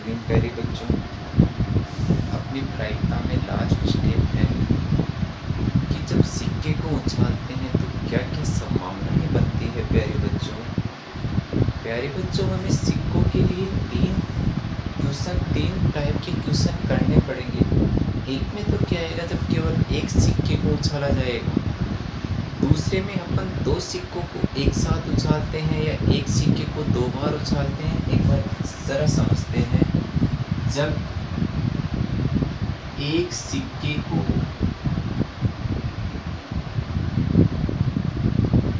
Morning प्यारे बच्चों। अपनी प्रायिकता में लास्ट स्टेप है कि जब सिक्के को उछालते हैं तो क्या क्या संभावनाएं बनती है प्यारे बच्चों। प्यारे बच्चों, हमें सिक्कों के लिए तीन टाइप के क्वेश्चन करने पड़ेंगे। एक में तो क्या आएगा जब केवल एक सिक्के को उछाला जाएगा। दूसरे में अपन दो सिक्कों को एक साथ उछालते हैं या एक सिक्के को दो बार उछालते हैं। एक बार जरा समझते हैं। जब एक सिक्के को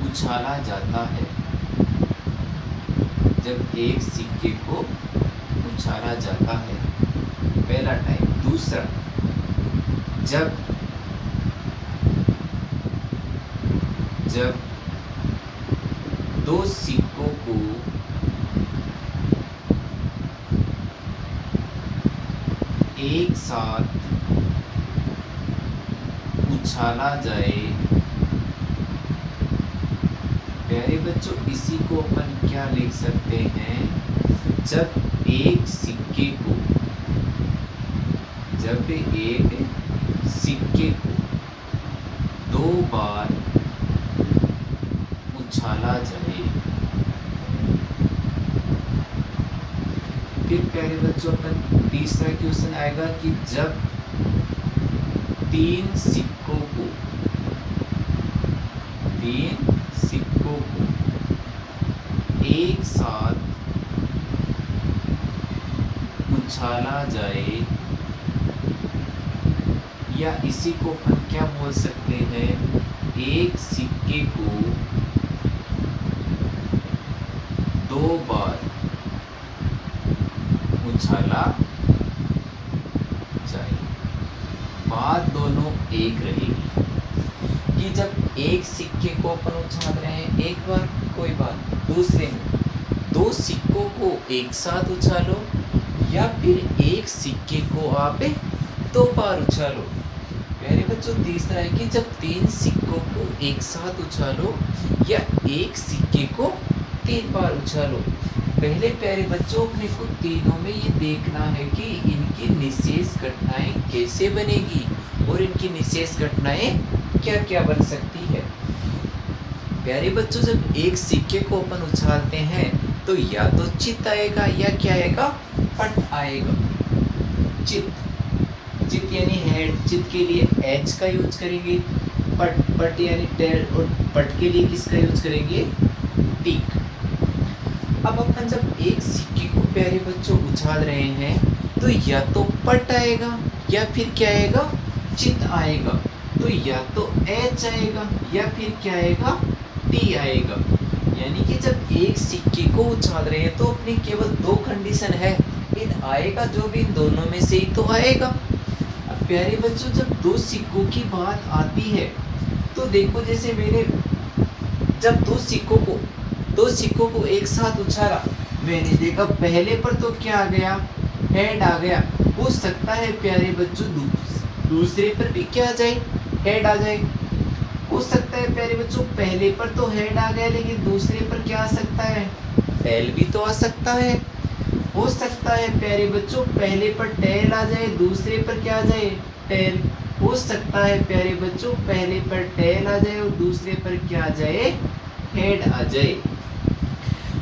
उछाला जाता है, जब एक सिक्के को उछाला जाता है, पहला टाइप। दूसरा, जब दो सिक्कों को एक साथ उछाला जाए। प्यारे बच्चों, इसी को अपन क्या लिख सकते हैं? जब एक सिक्के को दो बार उछाला जाए। फिर प्यारे बच्चों, अपन तीसरा क्वेश्चन आएगा कि जब तीन सिक्कों को एक साथ उछाला जाए, या इसी को अपन क्या बोल सकते हैं? एक सिक्के को दो बार उछाला जाए। बात दोनों एक रहेगी कि जब एक सिक्के को अपन उछाल रहे हैं एक बार, कोई बात। दूसरे में दो सिक्कों को एक साथ उछालो या फिर एक सिक्के को आप दो बार उछालो। प्यारे बच्चों, तीसरा है कि जब तीन सिक्कों को एक साथ उछालो या एक सिक्के को तीन बार उछालो। पहले प्यारे बच्चों, अपने को तीनों में ये देखना है कि इनकी निशेष घटनाएं कैसे बनेगी और इनकी निशेष घटनाएं क्या क्या बन सकती है। प्यारे बच्चों, जब एक सिक्के को अपन उछालते हैं तो या तो चित आएगा या क्या आएगा? पट आएगा। चित यानी हेड। चित के लिए एच का यूज करेंगे। पट यानी टेल, और पट के लिए किसका यूज करेंगे? टीक। अब अपन जब एक सिक्के को प्यारे बच्चों उछाल रहे हैं तो या तो पट आएगा या फिर क्या आएगा? चित आएगा। तो या तो एच आएगा या फिर क्या आएगा? टी आएगा। यानी कि जब एक सिक्के को उछाल रहे हैं तो अपनी केवल दो कंडीशन है, इन आएगा जो भी इन दोनों में से ही तो आएगा। अब प्यारे बच्चों, जब दो सिक्कों की बात आती है तो देखो, जैसे मैंने जब दो सिक्कों को एक साथ उछाला, मैंने देखा पहले पर तो क्या आ गया? हेड आ गया। हो सकता है प्यारे बच्चों दूसरे पर भी क्या आ जाए? हेड आ जाए। हो सकता है प्यारे बच्चों पहले पर तो हेड आ गया, लेकिन दूसरे पर क्या आ सकता है? टेल भी तो आ सकता है। हो सकता है प्यारे बच्चों पहले पर टेल आ जाए, दूसरे पर क्या आ जाए? टेल। हो सकता है प्यारे बच्चों पहले पर टेल आ जाए और दूसरे पर क्या आ जाए? हेड आ जाए।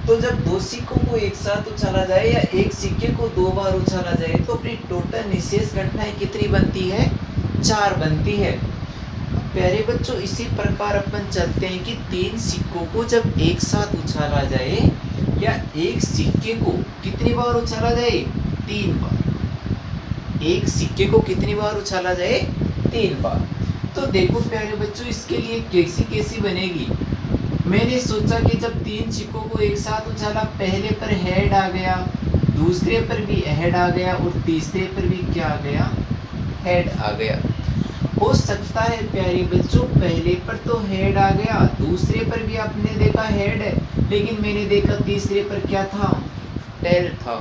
तो जब दो सिक्कों को एक साथ उछाला जाए या एक सिक्के को दो बार उछाला जाए तो अपनी टोटल निशेष घटनाएं कितनी बनती है? 4 बनती है। प्यारे बच्चों, इसी प्रकार अपन चलते हैं कि तीन सिक्कों को जब एक साथ उछाला जाए या एक सिक्के को कितनी बार उछाला जाए? 3 बार। एक सिक्के को कितनी बार उछाला जाए? 3 बार। तो देखो प्यारे बच्चों, इसके लिए कैसी बनेगी। मैंने सोचा कि जब तीन सिक्कों को एक साथ उछाला, पहले पर हेड आ गया, दूसरे पर भी हेड आ गया और तीसरे पर भी क्या आ गया? हेड आ गया। हो सकता है प्यारे बच्चों पहले पर तो हेड आ गया, दूसरे पर भी आपने देखा हेड है, लेकिन मैंने देखा तीसरे पर क्या था? टेल था।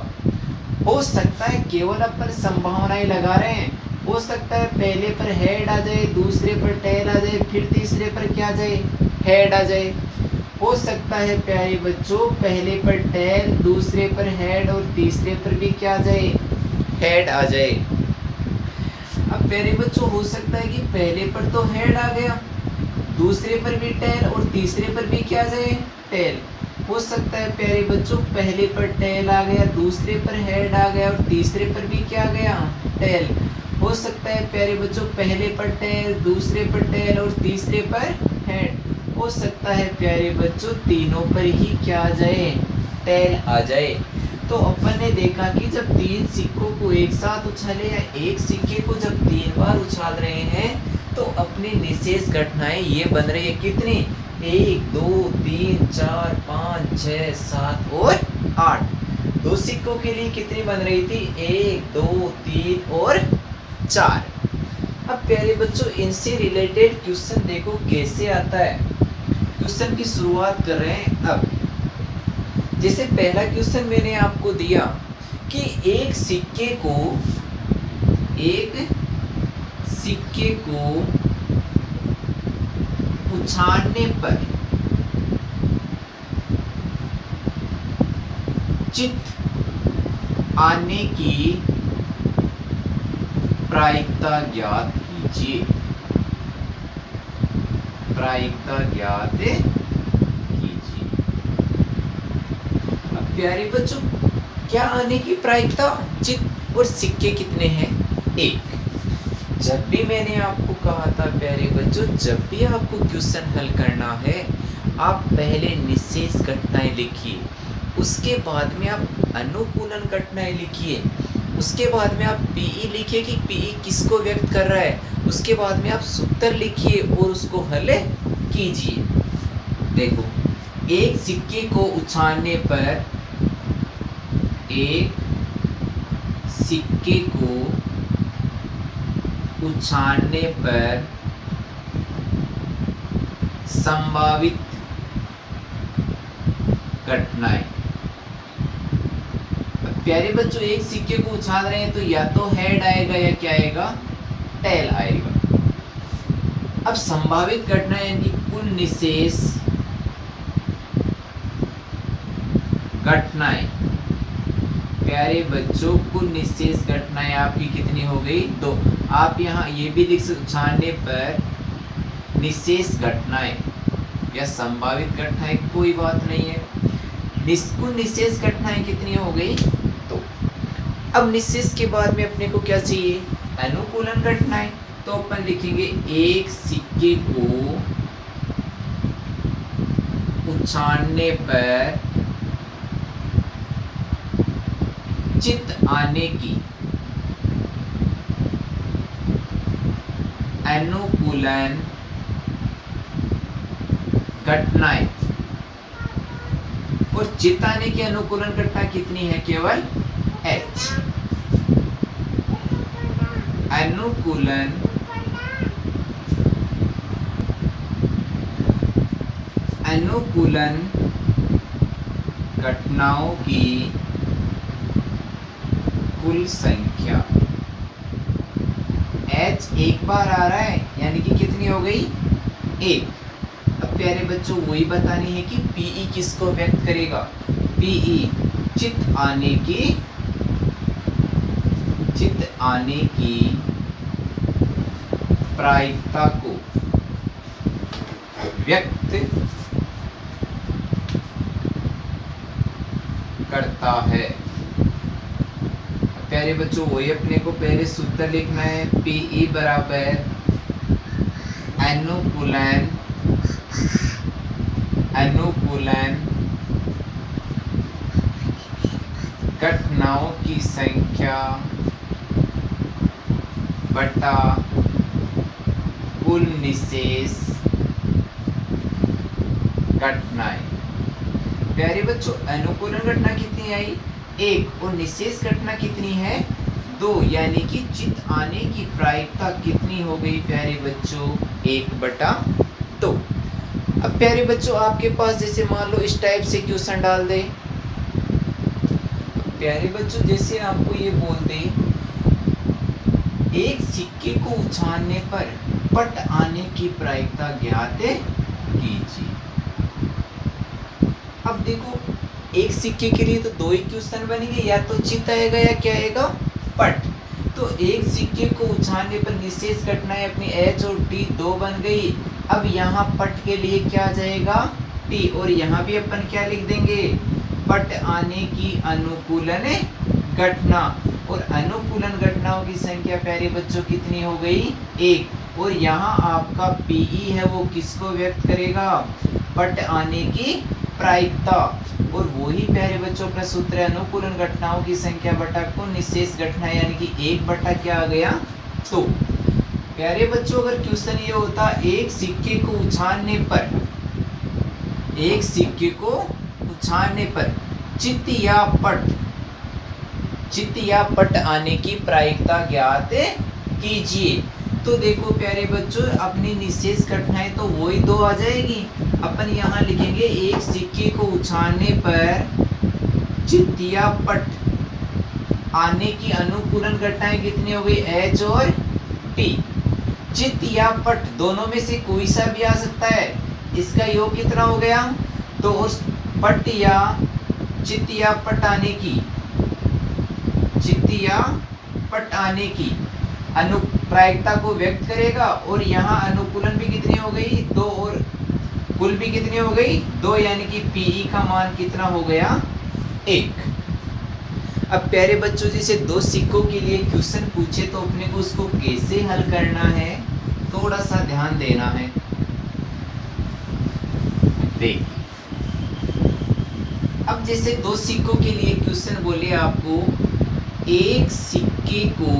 हो सकता है केवल अपन संभावनाएं लगा रहे हैं। हो सकता है पहले पर हेड आ जाए, दूसरे पर टेल आ जाए, फिर तीसरे पर क्या आ जाए? हेड आ जाए। हो सकता है प्यारे बच्चों पहले पर टेल, दूसरे पर हेड और तीसरे पर भी क्या आ जाए, हेड आ जाए। अब प्यारे बच्चों हो सकता है कि पहले पर तो हेड आ गया, दूसरे पर भी टेल और तीसरे पर भी क्या आ जाए, टेल। हो सकता है प्यारे बच्चों पहले पर टेल आ गया, दूसरे पर हेड आ गया और तीसरे पर भी क्या आ गया, टेल। हो सकता है प्यारे बच्चों पहले पर टेल, दूसरे पर टेल और तीसरे पर हेड। हो सकता है प्यारे बच्चों तीनों पर ही क्या आ जाए, टेल आ जाए। तो अपन ने देखा कि जब तीन सिक्कों को एक साथ उछाले या एक सिक्के को जब 3 बार उछाल रहे हैं तो अपनी निशेष घटनाएं ये बन रही है कितनी, 1 2 3 4 5 6 7 और 8। दो सिक्कों के लिए कितनी बन रही थी, 1 2 3 और 4। अब प्यारे बच्चों इनसे रिलेटेड क्वेश्चन देखो कैसे आता है। क्वेश्चन की शुरुआत कर रहे हैं। अब जैसे पहला क्वेश्चन मैंने आपको दिया कि एक सिक्के को उछालने पर चित्त आने की प्रायिकता ज्ञात कीजिए। प्रायिकता ज्ञात कीजिए। अब प्यारे बच्चों क्या आने की प्रायिकता, चित्त और सिक्के कितने हैं, 1। जब भी मैंने आपको कहा था प्यारे बच्चों जब भी आपको क्वेश्चन हल करना है आप पहले निशेष घटनाएं लिखिए, उसके बाद में आप अनुकूलन घटनाएं लिखिए, उसके बाद में आप पीई लिखिए कि पीई किसको व्यक्त कर रहा है, उसके बाद में आप सूत्र लिखिए और उसको हल कीजिए। देखो एक सिक्के को उछालने पर, एक सिक्के को उछालने पर संभावित घटनाएं। प्यारे बच्चों एक सिक्के को उछाल रहे हैं तो या तो हेड आएगा या क्या आएगा, टेल आएगा। अब संभावित घटनाएं यानी कुल निशेष घटनाएं। प्यारे बच्चों कुल निशेष घटनाएं आपकी कितनी हो गई, 2। आप यहाँ ये भी लिख सकते उछालने पर निशेष घटनाएं या संभावित घटनाएं, कोई बात नहीं है। कुल निशेष घटनाएं कितनी हो गई, तो अब निशेष के बाद में अपने को क्या चाहिए, अनुकूलन घटनाएं। तो अपन लिखेंगे एक सिक्के को उछालने पर चित्त आने की अनुकूलन घटनाएं। और चित्त आने की अनुकूलन घटना कितनी है, केवल h। अनुकूलन घटनाओं की कुल संख्या, h एक बार आ रहा है यानी कि कितनी हो गई, 1। अब प्यारे बच्चों वही बतानी है कि पीई किसको व्यक्त करेगा, पीई चित्त आने की प्रायिकता को व्यक्त करता है। प्यारे बच्चों वही अपने को पहले सूत्र लिखना है, पीई बराबर अनुकूलन घटनाओं की संख्या बटा कुल निशेष घटनाएं। प्यारे बच्चों अनुकूलन घटना कितनी आई, 1 और निशेष घटना कितनी है, 2। यानी कि चित्त आने की प्रायिकता कितनी हो गई प्यारे बच्चों, 1/2। अब प्यारे बच्चों आपके पास जैसे मान लो इस टाइप से क्वेश्चन डाल दे। प्यारे बच्चों जैसे आपको ये बोल दे एक सिक्के को उछालने पर पट आने की प्रायिकता ज्ञात कीजिए। अब देखो एक सिक्के के लिए तो दो ही क्वेश्चन बनेंगे, या तो चित आएगा या क्या आएगा, पट। तो एक सिक्के को उछालने पर निशेष घटनाएं अपनी एच और टी दो बन गई। अब यहाँ पट के लिए क्या आ जाएगा, टी, और यहाँ भी अपन क्या लिख देंगे, पट आने की अनुकूलन घटना। और अनुकूलन घटनाओं की संख्या प्यारे बच्चों कितनी हो गई, एक। और यहाँ आपका पीई है वो किसको व्यक्त करेगा, पट आने की प्रायिकता। और वही प्यारे बच्चों का सूत्र है, अनुकूलन घटनाओं की संख्या बटा कुल निशेष घटना, यानी कि एक बटा क्या आ गया, तो प्यारे बच्चों अगर क्वेश्चन ये होता एक सिक्के को उछालने पर, एक सिक्के को उछालने पर चित्त या पट आने की प्रायिकता ज्ञात कीजिए। तो देखो प्यारे बच्चों अपनी निशेष घटनाएं तो वही दो आ जाएगी। अपन यहाँ लिखेंगे एक सिक्के को उछालने पर चित्त या पट आने की अनुकूलन घटनाएं कितनी हो गई, एच और टी। चित्त या पट दोनों में से कोई सा भी आ सकता है, इसका योग कितना हो गया, तो उस पट या चित्त या पट आने की, चित्त या पट आने की अनुप्रायिकता को व्यक्त करेगा। और यहाँ अनुकूलन भी कितनी हो गई, दो, और कुल भी कितनी हो गई, दो, यानी कि पीई का मान कितना हो गया, एक। अब प्यारे बच्चों जैसे दो सिक्कों के लिए क्वेश्चन पूछे तो अपने को उसको कैसे हल करना है, थोड़ा सा ध्यान देना है। देखिए अब जैसे दो सिक्कों के लिए क्वेश्चन बोले आपको, एक सिक्के को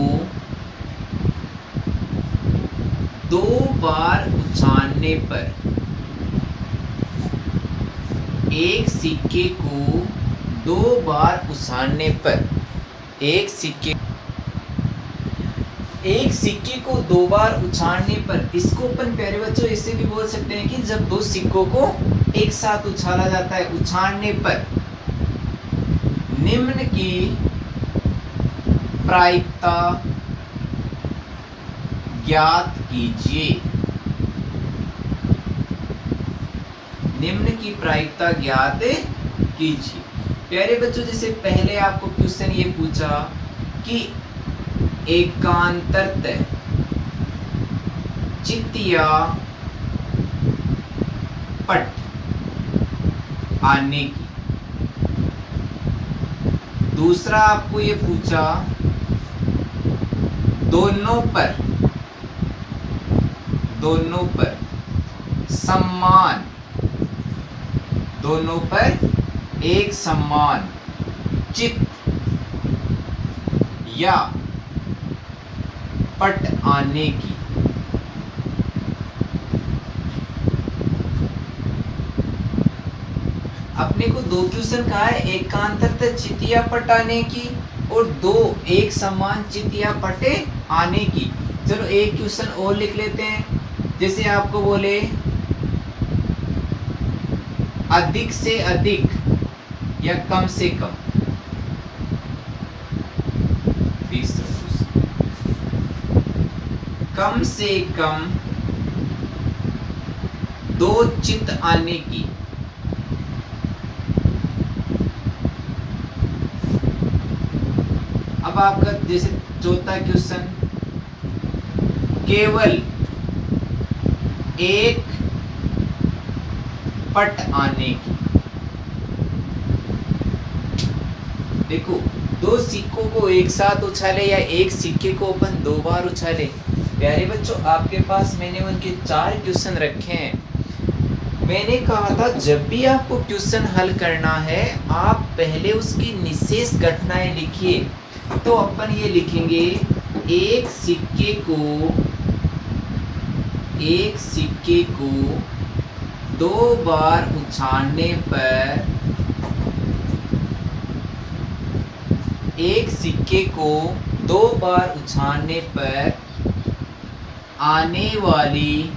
दो बार उछालने पर, एक सिक्के को दो बार उछालने पर, एक सिक्के को दो बार उछालने पर, इसको अपन प्यारे बच्चों ऐसे भी बोल सकते हैं कि जब दो सिक्कों को एक साथ उछाला जाता है, उछालने पर निम्न की प्रायिकता ज्ञात कीजिए। निम्न की प्रायिकता ज्ञात कीजिए। प्यारे बच्चों जैसे पहले आपको क्वेश्चन ये पूछा कि एकांतरतः चित्त या पट आने की। दूसरा आपको ये पूछा दोनों पर समान, दोनों पर एक समान चित्त या पट आने की। अपने को दो क्वेश्चन कहा है, एकांतरतः चित्त या पट आने की और दो एक समान चित्त या पटे आने की। चलो एक क्वेश्चन और लिख लेते हैं। जैसे आपको बोले अधिक से अधिक या कम से कम, कम से कम दो चित्त आने की। अब आपका जैसे चौथा क्वेश्चन, केवल एक पट आने की। देखो दो सिक्कों को एक साथ उछाले या एक सिक्के को अपन दो बार उछाले। प्यारे बच्चों आपके पास मैंने उनके 4 क्वेश्चन रखे हैं। मैंने कहा था जब भी आपको क्वेश्चन हल करना है आप पहले उसकी निशेष घटनाएं लिखिए। तो अपन ये लिखेंगे एक सिक्के को दो बार उछालने पर, एक सिक्के को दो बार उछालने पर आने वाली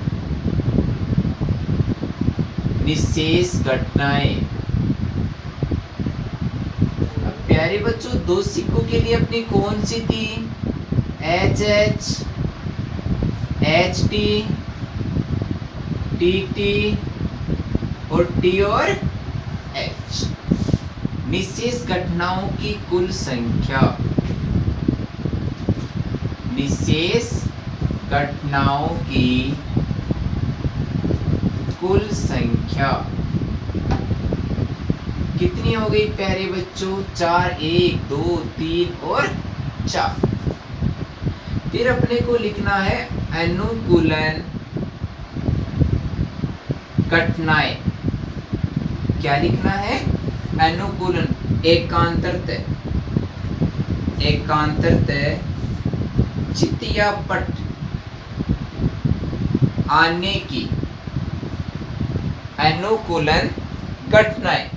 निशेष घटनाएं। अब प्यारे बच्चों दो सिक्कों के लिए अपनी कौन सी थी, H H, H T, T T और टी और एच। निशेष घटनाओं की कुल संख्या, निशेष घटनाओं की कुल संख्या कितनी हो गई प्यारे बच्चों? 4, 1, 2, 3 और 4। फिर अपने को लिखना है अनुकूलन घटनाएं। क्या लिखना है? अनुकूलन, एकांतरतः, एकांतरतः चित्त या पट आने की अनुकूलन घटनाएं।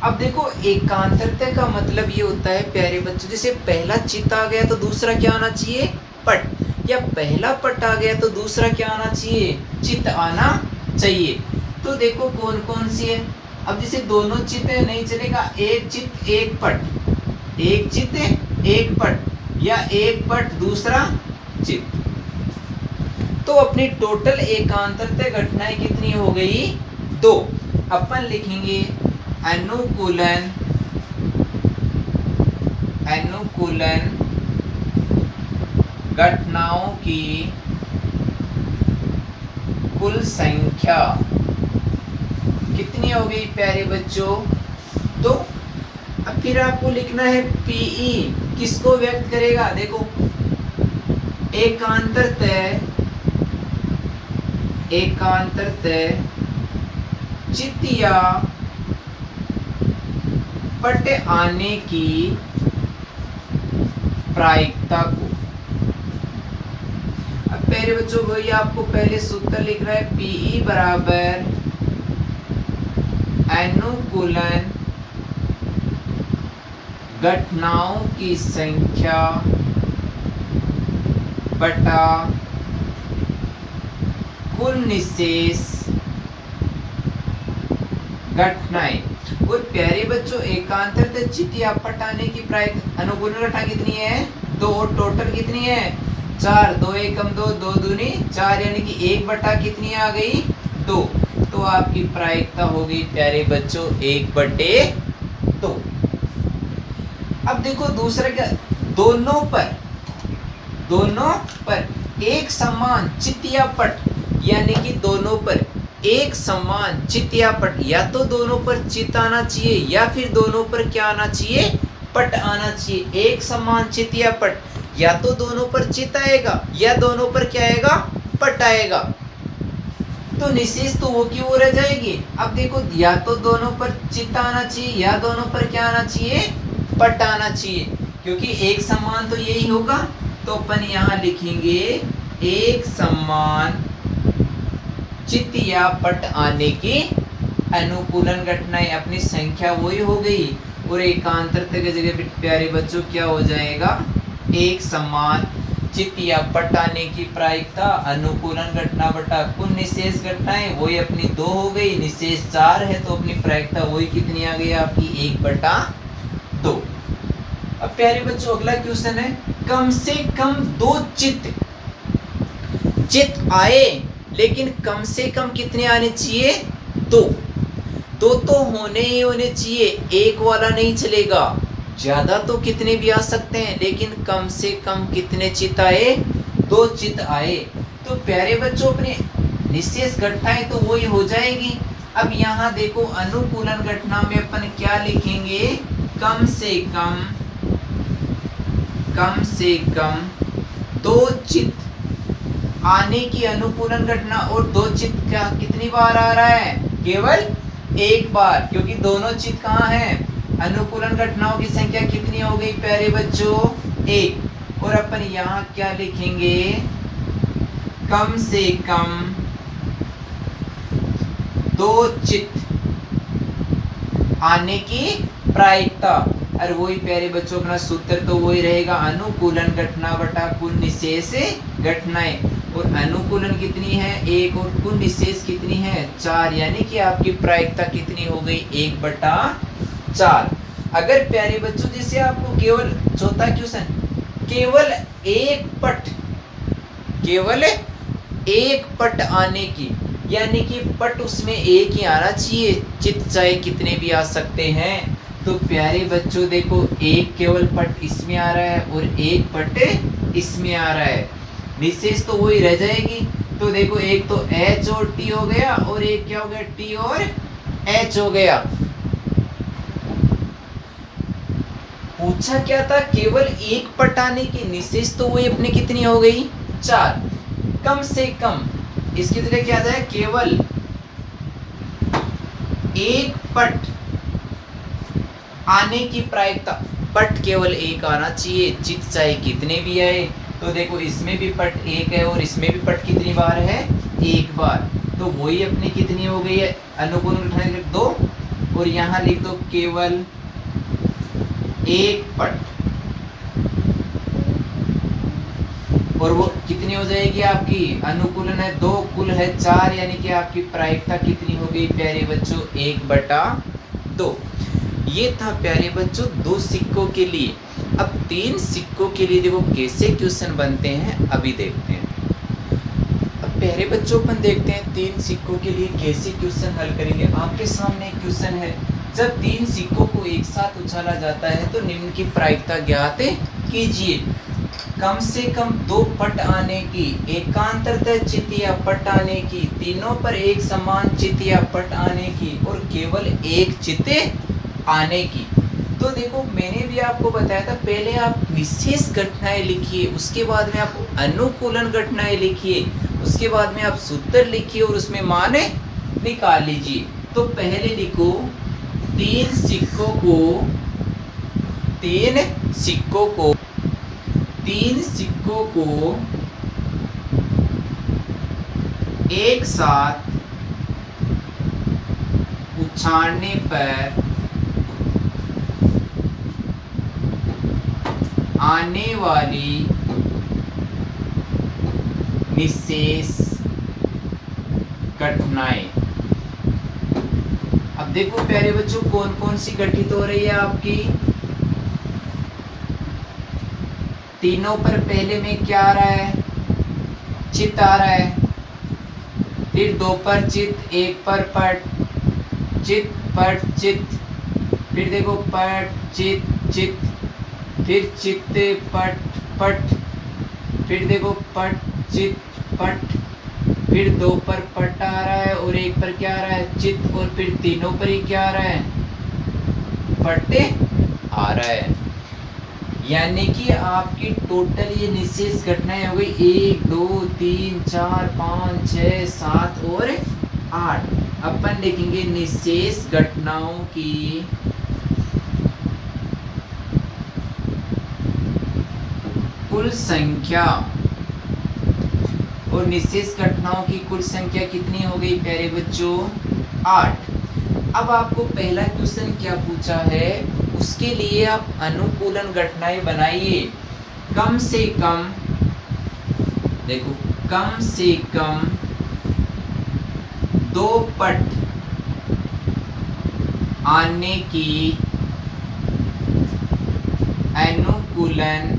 अब देखो एकांतरता का मतलब ये होता है प्यारे बच्चों, जैसे पहला चित्त आ गया तो दूसरा क्या आना चाहिए? पट, या पहला पट आ गया तो दूसरा क्या आना चाहिए? चित्त आना चाहिए। तो देखो कौन कौन सी है। अब जैसे दोनों चित्त नहीं चलेगा, एक चित्त एक पट, एक चित्त एक पट, या एक पट दूसरा चित्त। तो अपनी टोटल एकांतरता घटनाएं कितनी हो गई? 2। अपन लिखेंगे अनुकूलन, अनुकूलन घटनाओं की कुल संख्या कितनी हो गई प्यारे बच्चों? 2। अब फिर आपको लिखना है पीई, किसको व्यक्त करेगा? देखो एकांतरतः, एकांतरतः चित्त या पट आने की प्रायिकता को। अब पहले बच्चों वही आपको पहले सूत्र लिख रहा है, पीई बराबर अनुकूलन घटनाओं की संख्या बटा कुल निशेष घटनाएं। और प्यारे बच्चों एकांतरतः चित्त या पट आने की प्रायिकता अनुकूलन घटना कितनी है? 2। और टोटल कितनी है? 4। 2 एकम 2, 2 दूनी 4, यानी कि 1 बटा कितनी आ गई? 2। तो आपकी प्रायिकता हो गई प्यारे बच्चों 1/2। अब देखो दूसरा क्या, दोनों पर एक समान चित्त या पट, यानी कि दोनों पर एक समान चित्त या पट, या तो दोनों पर चित्त आना चाहिए या फिर दोनों पर क्या आना चाहिए? पट आना चाहिए। एक समान चित्त या पट, या तो दोनों पर चित्त आएगा या दोनों पर क्या आएगा? पट आएगा। तो निशेष तो वो की वो रह जाएगी। अब देखो या तो दोनों पर चित्त आना चाहिए या दोनों पर क्या आना चाहिए? पट आना चाहिए, क्योंकि एक समान तो यही होगा। तो अपन यहाँ लिखेंगे एक समान चित्त या पट आने की अनुकूलन घटनाएं, अपनी संख्या वही हो गई। और एकांतरता की जगह प्यारे बच्चों क्या हो जाएगा? एक समान चित्त या पट आने की प्रायिकता अनुकूलन घटना बटा कुल निशेष घटनाएं, वही अपनी 2 हो गई। निशेष 4 है तो अपनी प्रायिकता वही कितनी आ गई आपकी? 1/2। अब प्यारे बच्चों अगला क्वेश्चन है, कम से कम 2 चित्त आए, लेकिन कम से कम कितने आने चाहिए? 2। 2 तो होने ही होने चाहिए, एक वाला नहीं चलेगा। ज्यादा तो कितने भी आ सकते हैं, लेकिन कम से कम कितने चित्त आए? 2 चित्त आए। तो प्यारे बच्चों अपने निशेष घटनाएं तो वही हो जाएगी। अब यहाँ देखो अनुकूलन घटना में अपन क्या लिखेंगे? कम से कम 2 चित्त आने की अनुकूलन घटना। और 2 चित्त क्या कितनी बार आ रहा है? केवल 1 बार, क्योंकि दोनों चित्त कहाँ हैं? अनुकूलन घटनाओं की संख्या कितनी हो गई प्यारे बच्चों? 1। और अपन यहाँ क्या लिखेंगे? कम से कम 2 चित्त आने की प्रायिकता। और वही प्यारे बच्चों अपना सूत्र तो वही रहेगा, अनुकूलन घटना बटा कुल निशेष घटनाएं। और अनुकूलन कितनी है? 1। और कुल निशेष कितनी है? 4, यानी कि आपकी प्रायिकता कितनी हो गई? 1/4। अगर प्यारे बच्चों जैसे आपको केवल चौथा क्वेश्चन, केवल एक पट आने की, यानी कि पट उसमें एक ही आना चाहिए, चित चाहे कितने भी आ सकते हैं। तो प्यारे बच्चों देखो, एक केवल पट इसमें आ रहा है और एक पट इसमें आ रहा है, निशेष तो वही रह जाएगी। तो देखो, एक तो H और T हो गया और एक क्या हो गया, T और H हो गया। पूछा क्या था, केवल एक पट आने की, निशेष तो वही अपने कितनी हो गई, 4। कम से कम इसकी जगह क्या जाए, केवल एक पट आने की प्रायिकता, पट केवल एक आना चाहिए, चित चाहे कितने भी आए। तो देखो, इसमें भी पट एक है और इसमें भी पट कितनी बार है, एक बार। तो वही अपनी कितनी हो गई है, अनुकूल गठनाएं लिख दो और यहाँ लिख दो केवल एक पट, और वो कितनी हो जाएगी आपकी, अनुकूलन है 2, कुल है 4, यानी कि आपकी प्रायिकता कितनी हो गई प्यारे बच्चों, 1/2। ये था प्यारे बच्चों 2 सिक्कों के लिए। अब 3 सिक्कों के लिए देखो कैसे क्वेश्चन बनते हैं, अभी देखते हैं। अब प्यारे बच्चों अपन देखते हैं 3 सिक्कों के लिए कैसे क्वेश्चन हल करेंगे। आपके सामने एक क्वेश्चन है, जब 3 सिक्कों को एक साथ उछाला जाता है तो निम्न की प्रायिकता ज्ञात कीजिए। कम से कम 2 पट आने की, एकांतरतः चित या पट आने की, तीनों पर एक समान चित या पट आने की, और केवल एक चित आने की। तो देखो, मैंने भी आपको बताया था, पहले आप विशेष घटनाएं लिखिए, उसके बाद में आप अनुकूलन घटनाएं लिखिए, उसके बाद में आप सूत्र लिखिए और उसमें मान निकाल लीजिए। तो पहले लिखो, 3 सिक्कों को एक साथ उछालने पर आने वाली विशेष घटनाएं। अब देखो प्यारे बच्चों, कौन कौन सी घटित हो रही है आपकी, तीनों पर पहले में क्या आ रहा है, चित आ रहा है, फिर 2 पर चित, 1 पर पट, चित पट चित, फिर देखो पट चित चित, फिर चित पट पट, फिर देखो पट चित पट, फिर 2 पर पट आ रहा है और 1 पर क्या आ रहा है, चित, और फिर तीनों पर ही क्या आ रहा है, पट आ रहा है। यानी कि आपकी टोटल ये निशेष घटनाएं हो गई 1 2 3 4 5 6 7 और 8। अपन लिखेंगे निशेष घटनाओं की कुल संख्या, और निशेष घटनाओं की कुल संख्या कितनी हो गई प्यारे बच्चों, 8। अब आपको पहला क्वेश्चन क्या पूछा है, उसके लिए आप अनुकूलन घटनाएं बनाइए। कम से कम, देखो, कम से कम 2 पट आने की अनुकूलन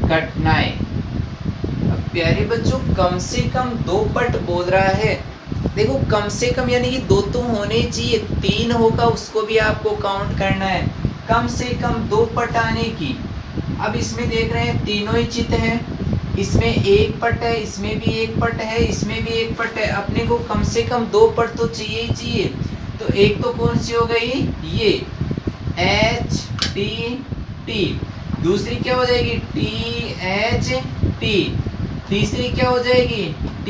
घटनाएं। अब प्यारे बच्चों, कम से कम 2 पट बोल रहा है, देखो कम से कम यानी कि 2 तो होने चाहिए, 3 होगा उसको भी आपको काउंट करना है। कम से कम 2 पट आने की। अब इसमें देख रहे हैं तीनों ही चित हैं, इसमें 1 पट है, इसमें भी 1 पट है, इसमें भी 1 पट है, अपने को कम से कम 2 पट तो चाहिए ही चाहिए। तो एक तो कौन सी हो गई, ये H T T, दूसरी क्या हो जाएगी, T H T, तीसरी क्या हो जाएगी, T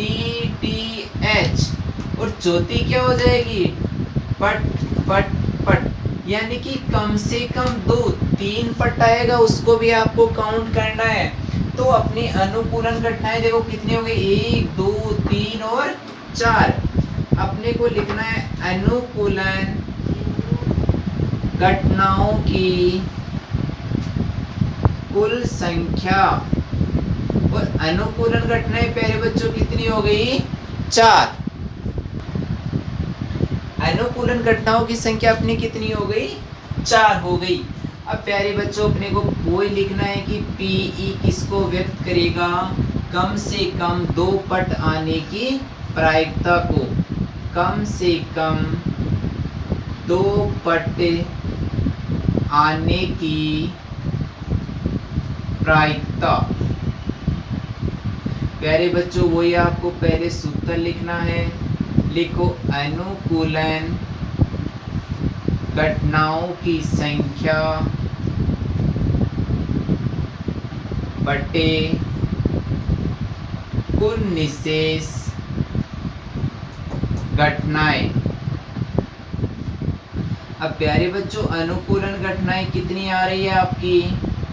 T H, और चौथी क्या हो जाएगी, पट पट पट। यानी कि कम से कम 2, 3 पट आएगा उसको भी आपको काउंट करना है। तो अपनी अनुकूलन घटनाएं देखो कितनी हो गई, 1 2 3 और 4। अपने को लिखना है अनुकूलन घटनाओं की कुल संख्या, और अनुकूलन घटनाएं प्यारे बच्चों कितनी हो गई, 4। अनुकूलन घटनाओं की संख्या अपनी कितनी हो गई, 4 हो गई। अब प्यारे बच्चों, अपने को वही लिखना है कि पीई किसको व्यक्त करेगा, कम से कम 2 पट आने की प्रायिकता को, कम से कम 2 पट आने की प्रायिकता। प्यारे बच्चों वही आपको पहले सूत्र लिखना है, लिखो अनुकूलन घटनाओं की संख्या बटे कुल निशेष घटनाएं। अब प्यारे बच्चों अनुकूलन घटनाएं कितनी आ रही है आपकी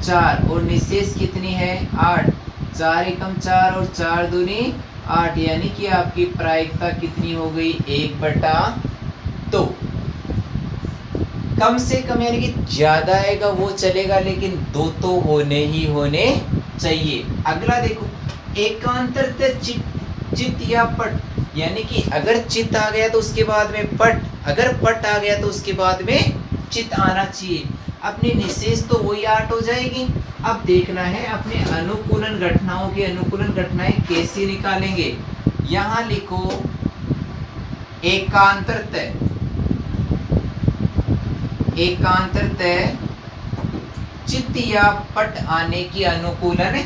4 और निशेष कितनी है 8। 4 एकम 4 और 4 दूनी 8, यानी कि आपकी प्रायिकता कितनी हो गई 1/2। कम से कम यानी कि ज्यादा आएगा वो चलेगा, लेकिन 2 तो होने ही होने चाहिए। अगला देखो एकांतरतः चित या पट, यानी कि अगर चित आ गया तो उसके बाद में पट, अगर पट आ गया तो उसके बाद में चित आना चाहिए। अपनी निशेष तो वही 8 हो जाएगी। अब देखना है अपने अनुकूलन घटनाओं की अनुकूलन घटनाएं कैसे निकालेंगे। यहां लिखो एकांतरतः, एकांतरतः चित या पट आने की अनुकूलन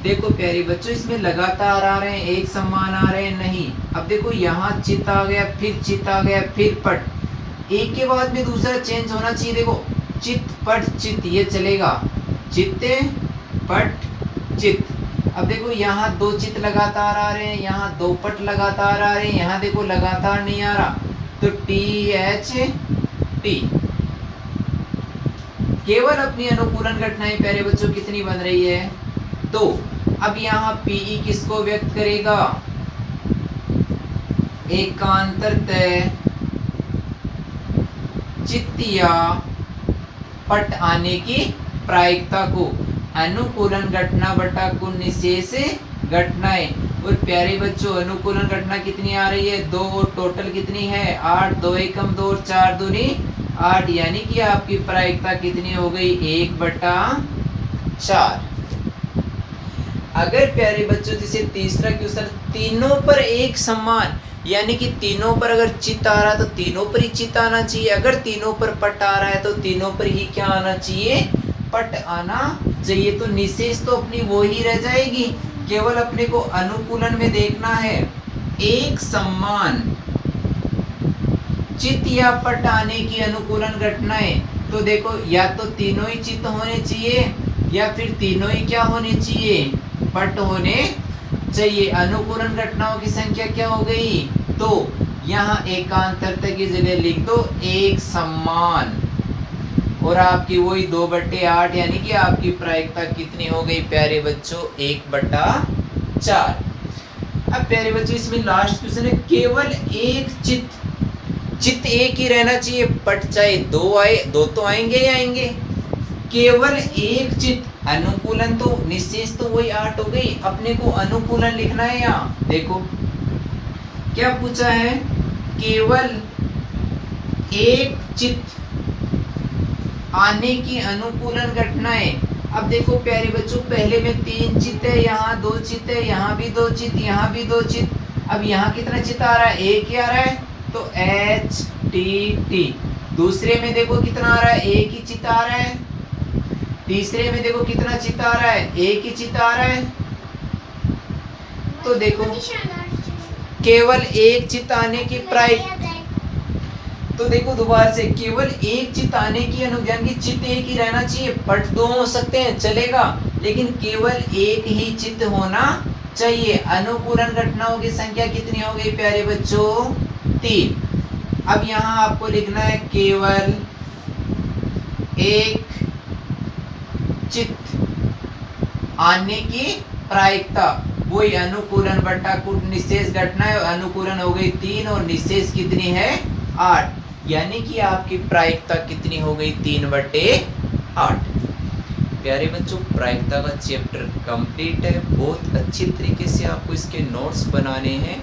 देखो प्यारे बच्चों इसमें लगातार आ रहे हैं, एक समान आ रहे हैं नहीं। अब देखो यहाँ चित आ गया, फिर चित आ गया, फिर पट, एक के बाद में दूसरा चेंज होना चाहिए। देखो चित पट चित ये चलेगा, चित्त पट चित। अब देखो यहाँ 2 चित लगातार आ रहे हैं, यहाँ 2 पट लगातार आ रहे हैं, यहाँ देखो लगातार नहीं आ रहा, तो THT। केवल अपनी अनुकूलन घटनाएं प्यारे बच्चों कितनी बन रही है 2। अब यहाँ PE किसको व्यक्त करेगा एकांतरतः चित्त या पट आने की प्रायिकता को, अनुकूलन घटना बटा कुल निशेष घटनाएं। और प्यारे बच्चों अनुकूलन घटना कितनी आ रही है 2 और टोटल कितनी है 8। 2 एकम 2 और 4 दूनी 8, यानी कि आपकी प्रायिकता कितनी हो गई 1/4। अगर प्यारे बच्चों जैसे तीसरा क्वेश्चन तीनों पर एक समान, यानी कि तीनों पर अगर चित आ रहा है तो तीनों पर ही चित आना चाहिए, अगर तीनों पर पट आ रहा है तो तीनों पर ही क्या आना चाहिए पट आना चाहिए। तो निशेष तो अपनी वो ही रह जाएगी, केवल अपने को अनुकूलन में देखना है एक समान चित या पट आने की अनुकूलन घटनाएं। तो देखो या तो तीनों ही चित होने चाहिए या फिर तीनों ही क्या होने चाहिए पट होने चाहिए। अनुकूलन घटनाओं की संख्या क्या हो गई तो यहाँ एकांतरता की जगह लिख दो एक समान, और आपकी वही 2/8, यानी कि आपकी प्रायिकता कितनी हो गई प्यारे बच्चों 1/4। अब प्यारे बच्चों इसमें लास्ट क्वेश्चन है केवल एक चित्त एक ही रहना चाहिए, पट चाहे 2 आए, 2 तो आएंगे ही आएंगे, केवल एक चित्त। अनुकूलन तो निशेष तो वही 8 हो गई, अपने को अनुकूलन लिखना है। यहाँ देखो क्या पूछा है केवल एक चित्त आने की अनुकूलन घटनाएं। अब देखो प्यारे बच्चों पहले में 3 चित्त है, यहाँ 2 चित्त है, यहाँ भी 2 चित्त, यहाँ भी 2 चित्त। अब यहाँ कितना चित्त आ रहा है एक ही आ रहा है, तो HTT। दूसरे में देखो कितना आ रहा है एक ही चित्त आ रहा है, तीसरे में देखो कितना चित्त आ रहा है एक ही चित्त आ रहा है। तो देखो केवल एक चित्त आने की प्रायिकता, तो देखो दोबारा से केवल एक चित्त आने की अनुज्ञान की चित्त एक ही रहना चाहिए, पट 2 हो सकते हैं चलेगा, लेकिन केवल एक ही चित्त होना चाहिए। अनुकूलन घटनाओं की संख्या कितनी हो गई प्यारे बच्चों 3। अब यहाँ आपको लिखना है केवल एक चित्त आने की प्रायिकता, वही अनुकूलन बटा कुल निशेष घटना है। अनुकूलन हो गई 3 और निशेष कितनी है 8, यानी कि आपकी प्रायिकता कितनी हो गई 3/8। प्यारे बच्चों प्रायिकता का चैप्टर कंप्लीट है, बहुत अच्छी तरीके से आपको इसके नोट्स बनाने हैं।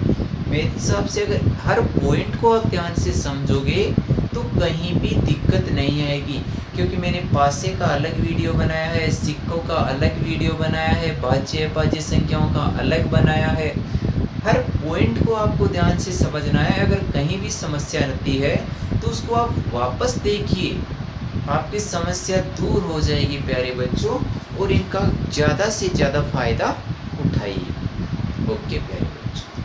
मेरे हिसाब से अगर हर पॉइंट को आप ध्यान से समझोगे तो कहीं भी दिक्कत नहीं आएगी, क्योंकि मैंने पासे का अलग वीडियो बनाया है, सिक्कों का अलग वीडियो बनाया है, भाज्य अभाज्य संख्याओं का अलग बनाया है। हर पॉइंट को आपको ध्यान से समझना है। अगर कहीं भी समस्या आती है तो उसको आप वापस देखिए, आपकी समस्या दूर हो जाएगी प्यारे बच्चों, और इनका ज़्यादा से ज़्यादा फायदा उठाइए। ओके प्यारे बच्चों।